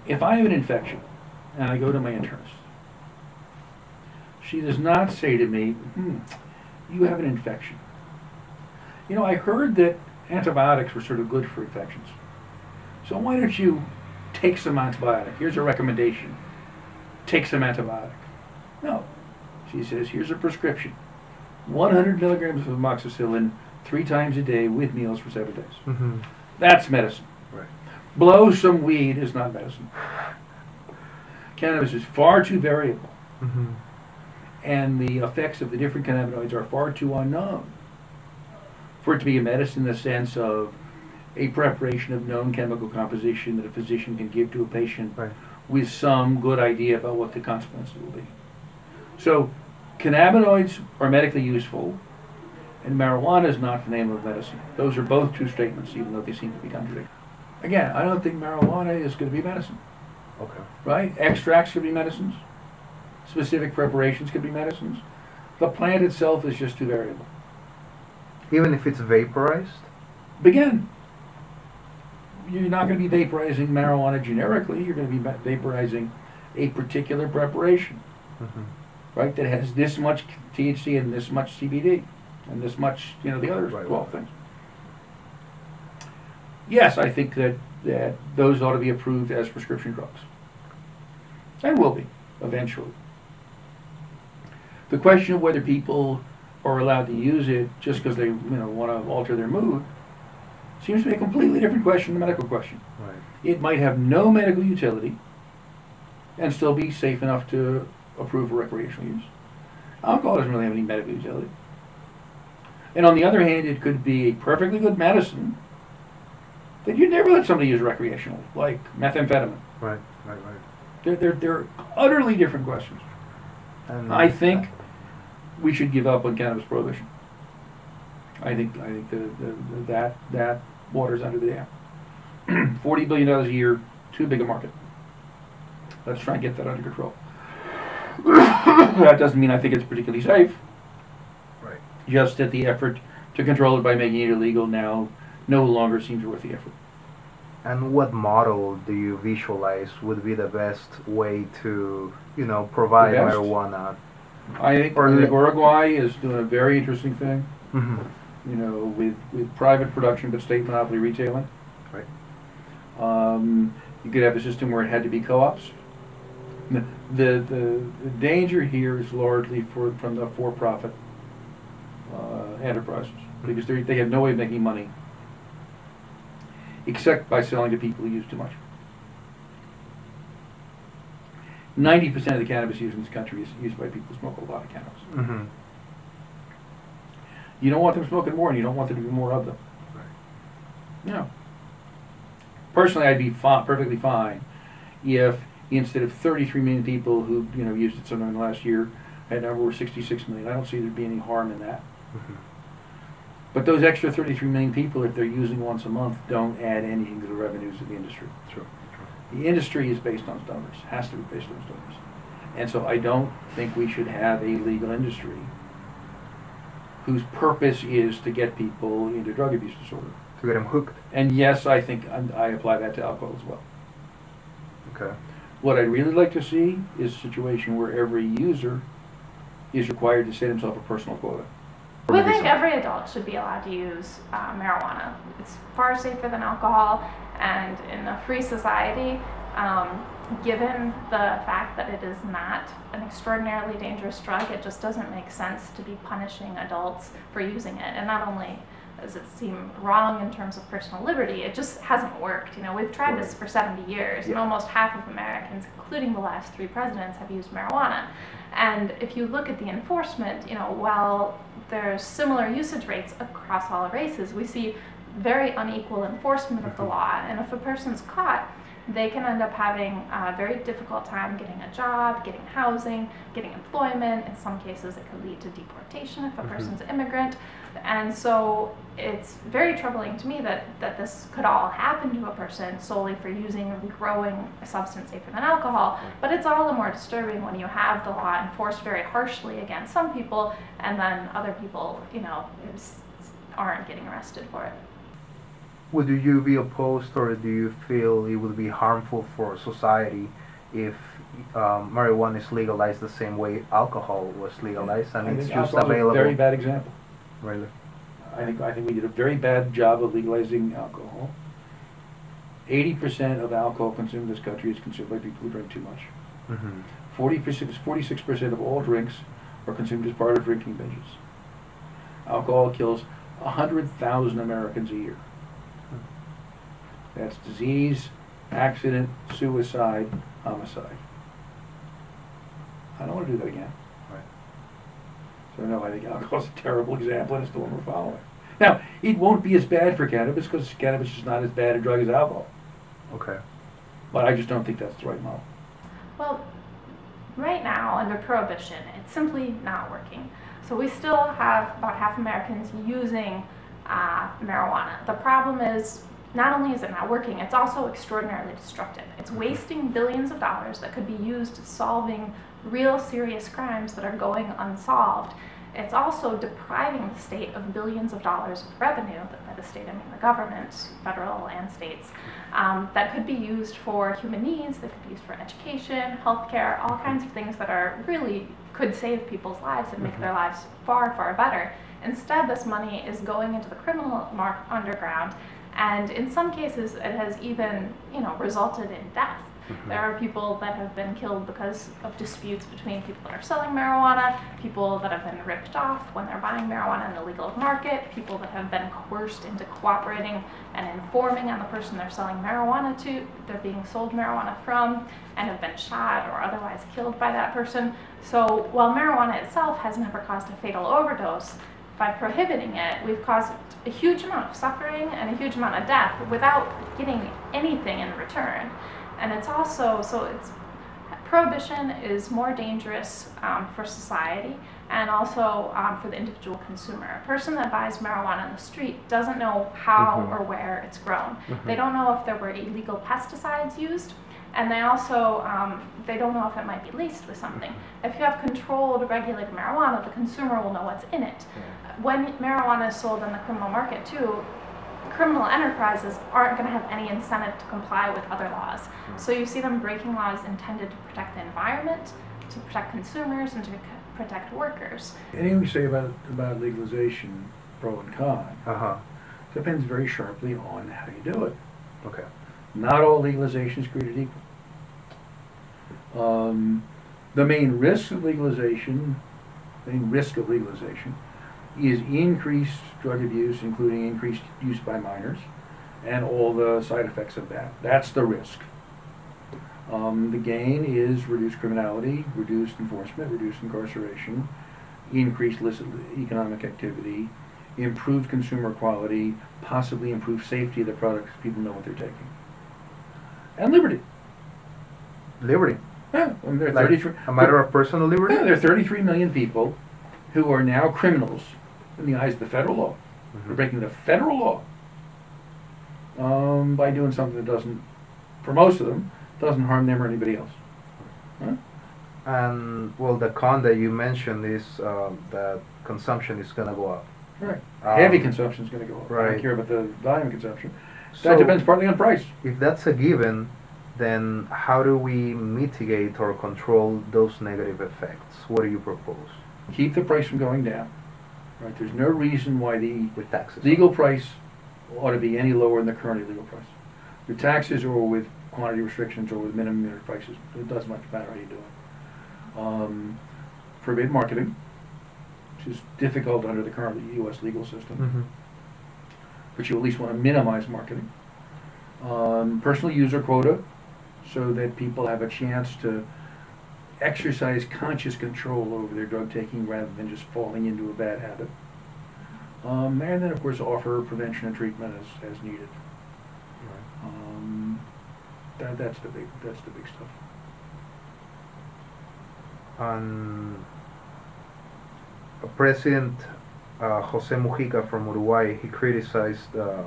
If I have an infection and I go to my internist, she does not say to me, you have an infection. You know, I heard that antibiotics were sort of good for infections. So why don't you take some antibiotic? Here's a recommendation. Take some antibiotic. No. She says, here's a prescription. 100 milligrams of amoxicillin 3 times a day with meals for 7 days. Mm-hmm. That's medicine. Right. Blow some weed is not medicine. Cannabis is far too variable. Mm-hmm. And the effects of the different cannabinoids are far too unknown for it to be a medicine in the sense of a preparation of known chemical composition that a physician can give to a patient Right. with some good idea about what the consequences will be. So cannabinoids are medically useful, and marijuana is not the name of medicine. Those are both true statements, even though they seem to be contradictory. Again, I don't think marijuana is going to be medicine. Okay. Right? Extracts could be medicines. Specific preparations could be medicines. The plant itself is just too variable. Even if it's vaporized? Again, you're not going to be vaporizing marijuana generically. You're going to be vaporizing a particular preparation, Mm-hmm. right? That has this much THC and this much CBD and this much, the other 12 things. Yes, I think that those ought to be approved as prescription drugs. And will be, eventually. The question of whether people are allowed to use it just because they want to alter their mood seems to be a completely different question than the medical question. Right. It might have no medical utility and still be safe enough to approve for recreational use. Alcohol doesn't really have any medical utility. And on the other hand, it could be a perfectly good medicine that you'd never let somebody use recreational, like methamphetamine. Right, right, right. They're utterly different questions. And I think we should give up on cannabis prohibition. I think that water's under the dam. $40 billion a year, too big a market. Let's try and get that under control. That doesn't mean I think it's particularly safe. Right. Just that the effort to control it by making it illegal now no longer seems worth the effort. And what model do you visualize would be the best way to, provide The best? marijuana? I think Uruguay is doing a very interesting thing. Mm-hmm. With private production but state monopoly retailing. Right. You could have a system where it had to be co-ops. The danger here is largely from the for-profit enterprises, because they have no way of making money except by selling to people who use too much. 90% of the cannabis used in this country is used by people who smoke a lot of cannabis. Mm-hmm. You don't want them smoking more, and you don't want there to be more of them. Right. No. Personally, I'd be perfectly fine if instead of 33 million people who used it sometime in the last year, that number were 66 million. I don't see there being any harm in that. Mm-hmm. But those extra 33 million people, if they're using once a month, don't add anything to the revenues of the industry. True. The industry is based on stoners, has to be based on stoners. And so I don't think we should have a legal industry whose purpose is to get people into drug abuse disorder. To get them hooked. And yes, I think I apply that to alcohol as well. Okay. What I'd really like to see is a situation where every user is required to set himself a personal quota. We think every adult should be allowed to use marijuana. It's far safer than alcohol, and in a free society, given the fact that it is not an extraordinarily dangerous drug, it just doesn't make sense to be punishing adults for using it. And not only does it seem wrong in terms of personal liberty, it just hasn't worked. We've tried this for 70 years, and almost half of Americans, including the last 3 presidents, have used marijuana. And if you look at the enforcement, while there's similar usage rates across all races, we see very unequal enforcement of the law. And if a person's caught, they can end up having a very difficult time getting a job, getting housing, getting employment. In some cases, it could lead to deportation if a person's an immigrant. And so it's very troubling to me that this could all happen to a person solely for using or growing a substance safer than alcohol. But it's all the more disturbing when you have the law enforced very harshly against some people, and then other people, aren't getting arrested for it. Would you be opposed, or do you feel it would be harmful for society if marijuana is legalized the same way alcohol was legalized, and I it's think just alcohol is available? a very bad example. Really? I think we did a very bad job of legalizing alcohol. 80% of alcohol consumed in this country is consumed by people who drink too much. Mm-hmm. 46% of all drinks are consumed as part of drinking binges. Alcohol kills 100,000 Americans a year. That's disease, accident, suicide, homicide. I don't want to do that again. Right. So no, I think alcohol is a terrible example, and it's the one we're following. Now, it won't be as bad for cannabis because cannabis is not as bad a drug as alcohol. Okay. But I just don't think that's the right model. Well, right now, under prohibition, it's simply not working. So we still have about half Americans using marijuana. The problem is, not only is it not working, it's also extraordinarily destructive. It's wasting billions of dollars that could be used solving real serious crimes that are going unsolved. It's also depriving the state of billions of dollars of revenue, by the state I mean the government, federal and states, that could be used for human needs, that could be used for education, healthcare, all kinds of things that are really could save people's lives and make their lives far, far better. Instead, this money is going into the criminal underground, and in some cases it has even, resulted in death. There are people that have been killed because of disputes between people that are selling marijuana, people that have been ripped off when they're buying marijuana in the legal market, people that have been coerced into cooperating and informing on the person they're selling marijuana to, they're being sold marijuana from, and have been shot or otherwise killed by that person. So while marijuana itself has never caused a fatal overdose, by prohibiting it, we've caused a huge amount of suffering and a huge amount of death without getting anything in return. And it's also, prohibition is more dangerous for society and also for the individual consumer. A person that buys marijuana on the street doesn't know how or where it's grown. They don't know if there were illegal pesticides used, and they also, they don't know if it might be laced with something. If you have controlled, regulated marijuana, the consumer will know what's in it. When marijuana is sold in the criminal market too, criminal enterprises aren't going to have any incentive to comply with other laws. So you see them breaking laws intended to protect the environment, to protect consumers, and to protect workers. Anything we say about legalization, pro and con, depends very sharply on how you do it. Okay. Not all legalization is created equal. The main risk of legalization is increased drug abuse, including increased use by minors, and all the side effects of that. That's the risk. The gain is reduced criminality, reduced enforcement, reduced incarceration, increased illicit economic activity, improved consumer quality, possibly improved safety of the products, people know what they're taking. And liberty. Liberty? Yeah, I mean, there are Like 33, a matter of personal liberty? yeah, there are 33 million people who are now criminals in the eyes of the federal law. They're breaking the federal law by doing something that doesn't, for most of them, doesn't harm them or anybody else. Huh? And, well, the con that you mentioned is that consumption is going to go up. Right. Heavy consumption is going to go up. I Right. don't care about the volume consumption. So That depends partly on price. if that's a given, then how do we mitigate or control those negative effects? What do you propose? Keep the price from going down. Right. There's no reason why the With taxes? legal price ought to be any lower than the current illegal price. With taxes or with quantity restrictions or with minimum unit prices, it doesn't much matter how you do it. Forbid marketing, which is difficult under the current U.S. legal system, but you at least want to minimize marketing. Personal user quota, so that people have a chance to exercise conscious control over their drug taking rather than just falling into a bad habit. And then, of course, offer prevention and treatment as needed. That's the big stuff. President Jose Mujica from Uruguay, he criticized the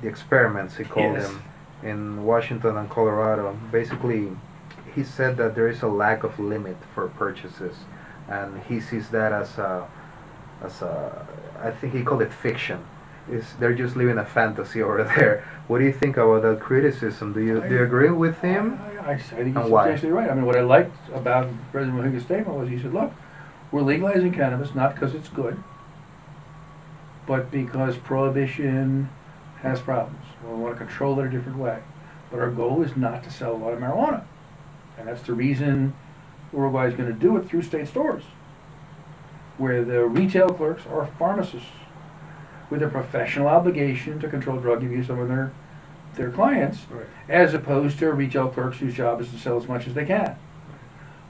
experiments, he called Yes. them, in Washington and Colorado. Basically, he said that there is a lack of limit for purchases, and he sees that as a I think he called it fiction, they're just living a fantasy over there. What do you think about that criticism? Do you agree with him? I think he's And why? substantially right. I mean, what I liked about President Mujica's statement was he said, look, we're legalizing cannabis not because it's good, but because prohibition has problems. We want to control it a different way. But our goal is not to sell a lot of marijuana. And that's the reason Uruguay is going to do it through state stores, where the retail clerks are pharmacists with a professional obligation to control drug abuse among their clients, Right. as opposed to retail clerks whose job is to sell as much as they can.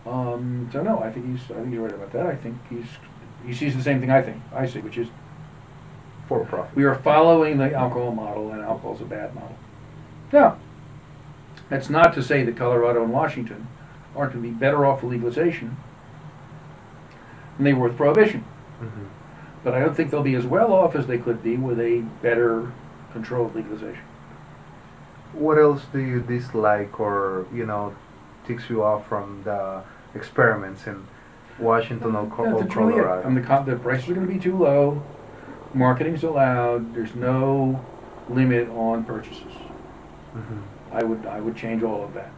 So no, I think he's right about that. I think he sees the same thing I see, which is For profit. we are following the alcohol model, and alcohol's a bad model. Now, that's not to say that Colorado and Washington aren't going to be better off with legalization than they were with prohibition. Mm-hmm. But I don't think they'll be as well off as they could be with a better controlled legalization. What else do you dislike or, ticks you off from the experiments in Washington or That's really it. Colorado? The prices are going to be too low. Marketing's allowed. There's no limit on purchases. Mm-hmm. I would change all of that.